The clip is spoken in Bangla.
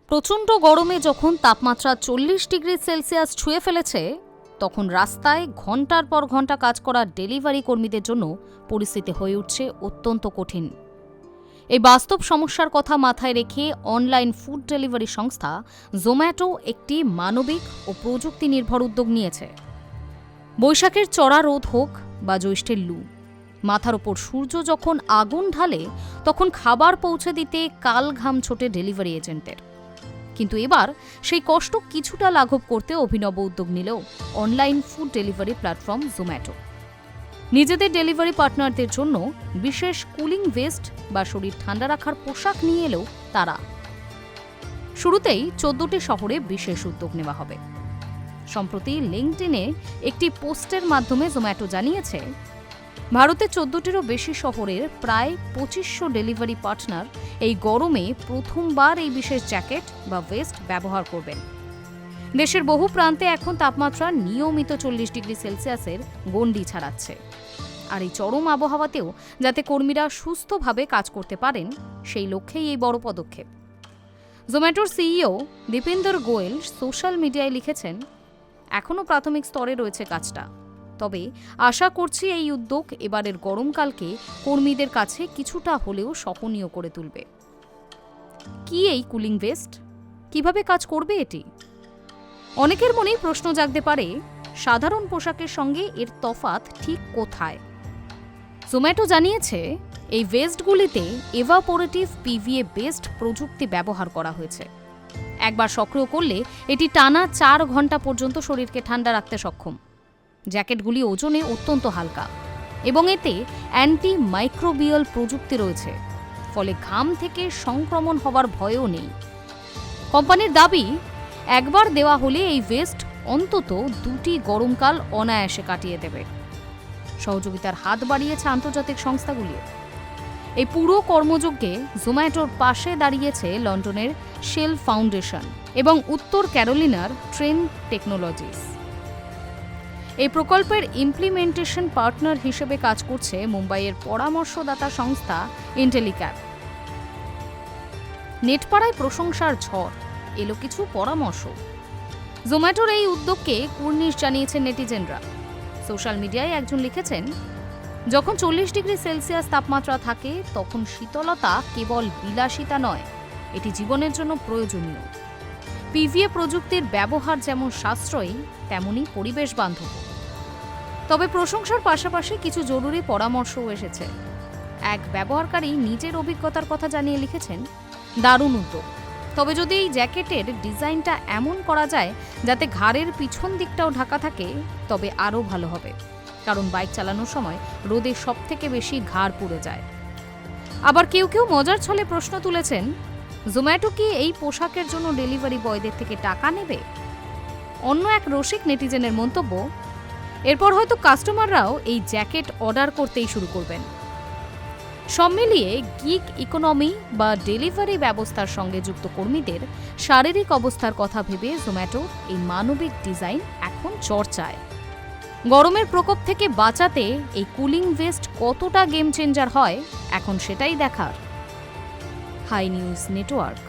প্রচণ্ড গরমে যখন তাপমাত্রা 40 ডিগ্রি সেলসিয়াস ছুঁয়ে ফেলেছে, তখন রাস্তায় ঘন্টার পর ঘন্টা কাজ করা ডেলিভারি কর্মীদের জন্য পরিস্থিতি হয়ে উঠছে অত্যন্ত কঠিন। এই বাস্তব সমস্যার কথা মাথায় রেখে অনলাইন ফুড ডেলিভারি সংস্থা জোম্যাটো একটি মানবিক ও প্রযুক্তি নির্ভর উদ্যোগ নিয়েছে। বৈশাখের চড়া রোদ হোক বা জ্যৈষ্ঠের লু, মাথার ওপর সূর্য যখন আগুন ঢালে তখন খাবার পৌঁছে দিতে কাল ঘাম ছোটে ডেলিভারি এজেন্টের। কিন্তু এবার সেই কষ্ট কিছুটা লাঘব করতে অভিনব উদ্যোগ নিল online food delivery platform Zomato. নিজেদের ডেলিভারি পার্টনারদের জন্য বিশেষ কুলিং ভেস্ট বা শরীর ঠান্ডা রাখার পোশাক নিয়ে এলেও তারা। শুরুতেই 14টি শহরে বিশেষ উদ্যোগ নেওয়া হবে। সম্প্রতি লিঙ্কডইনে একটি পোস্টের মাধ্যমে জোম্যাটো জানিয়েছে, ভারতে 14টিরও বেশি শহরের প্রায় 2500 ডেলিভারি পার্টনার এই গরমে প্রথমবার এই বিশেষ জ্যাকেট বা ভেস্ট ব্যবহার করবেন। দেশের বহু প্রান্তে এখন তাপমাত্রা নিয়মিত 40 ডিগ্রি সেলসিয়াসের গণ্ডি ছাড়াচ্ছে। আর এই চরম আবহাওয়াতেও যাতে কর্মীরা সুস্থভাবে কাজ করতে পারেন, সেই লক্ষ্যেই এই বড় পদক্ষেপ। জোম্যাটোর সিইও দীপেন্দর গোয়েল সোশ্যাল মিডিয়ায় লিখেছেন, এখনও প্রাথমিক স্তরে রয়েছে কাজটা, তবে আশা করছি এই উদ্যোগ এবারের গরমকালকে কর্মীদের কাছে কিছুটা হলেও সহনীয় করে তুলবে। কি এই কুলিং ভেস্ট? কিভাবে কাজ করবে এটি? অনেকের মনেই প্রশ্ন জাগতে পারে, সাধারণ পোশাকের সঙ্গে এর তফাৎ ঠিক কোথায়? জোম্যাটো জানিয়েছে, এই ভেস্টগুলিতে এভাপোরেটিভ পিভিএ বেসড প্রযুক্তি ব্যবহার করা হয়েছে। একবার সক্রিয় করলে এটি টানা 4 ঘন্টা পর্যন্ত শরীরকে ঠান্ডা রাখতে সক্ষম। জ্যাকেটগুলি ওজনে অত্যন্ত হালকা এবং এতে অ্যান্টি মাইক্রোবিয়াল প্রযুক্তি রয়েছে, ফলে ঘাম থেকে সংক্রমণ হওয়ার ভয়ও নেই। কোম্পানির দাবি, একবার দেওয়া হলে এই ভেস্ট অন্তত 2টি গরমকাল অনায়াসে কাটিয়ে দেবে। সহযোগিতার হাত বাড়িয়েছে আন্তর্জাতিক সংস্থাগুলিও। এই পুরো কর্মযজ্ঞে জোম্যাটোর পাশে দাঁড়িয়েছে লন্ডনের শেল ফাউন্ডেশন এবং উত্তর ক্যারোলিনার ট্রেন টেকনোলজিস। এই প্রকল্পের ইমপ্লিমেন্টেশন পার্টনার হিসেবে কাজ করছে মুম্বাইয়ের পরামর্শদাতা সংস্থা ইন্টেলিক্যাপ। নেটপাড়ায় প্রশংসার ঝড়, এলো কিছু পরামর্শ। জোম্যাটোর এই উদ্যোগকে কুর্নিশ জানিয়েছেন নেটিজেনরা। সোশ্যাল মিডিয়ায় একজন লিখেছেন, যখন 40 ডিগ্রি সেলসিয়াস তাপমাত্রা থাকে তখন শীতলতা কেবল বিলাসিতা নয়, এটি জীবনের জন্য প্রয়োজনীয়। পিভিএ প্রযুক্তির ব্যবহার যেমন সাশ্রয়ী তেমনি পরিবেশ বান্ধব। তবে প্রশংসার পাশাপাশি কিছু জরুরি পরামর্শও এসেছে। এক ব্যবহারকারী নিজের অভিজ্ঞতার কথা জানিয়ে লিখেছেন, দারুণ উদ্যোগ, তবে যদি এই জ্যাকেটের ডিজাইনটা এমন করা যায় যাতে ঘাড়ের পিছন দিকটাও ঢাকা থাকে তবে আরও ভালো হবে, কারণ বাইক চালানোর সময় রোদে সবথেকে বেশি ঘাড় পুড়ে যায়। আবার কেউ কেউ মজার ছলে প্রশ্ন তুলেছেন, জোম্যাটো কি এই পোশাকের জন্য ডেলিভারি বয়দের থেকে টাকা নেবে? অন্য এক রসিক নেটিজেনের মন্তব্য, এরপর হয়তো কাস্টমাররাও এই জ্যাকেট অর্ডার করতেই শুরু করবেন। সব মিলিয়ে গিগ ইকোনমি বা ডেলিভারি ব্যবস্থার সঙ্গে যুক্ত কর্মীদের শারীরিক অবস্থার কথা ভেবে জোম্যাটো এই মানবিক ডিজাইন এখন চর্চায়। গরমের প্রকোপ থেকে বাঁচাতে এই কুলিং ভেস্ট কতটা গেম চেঞ্জার হয়, এখন সেটাই দেখার। Hi news network.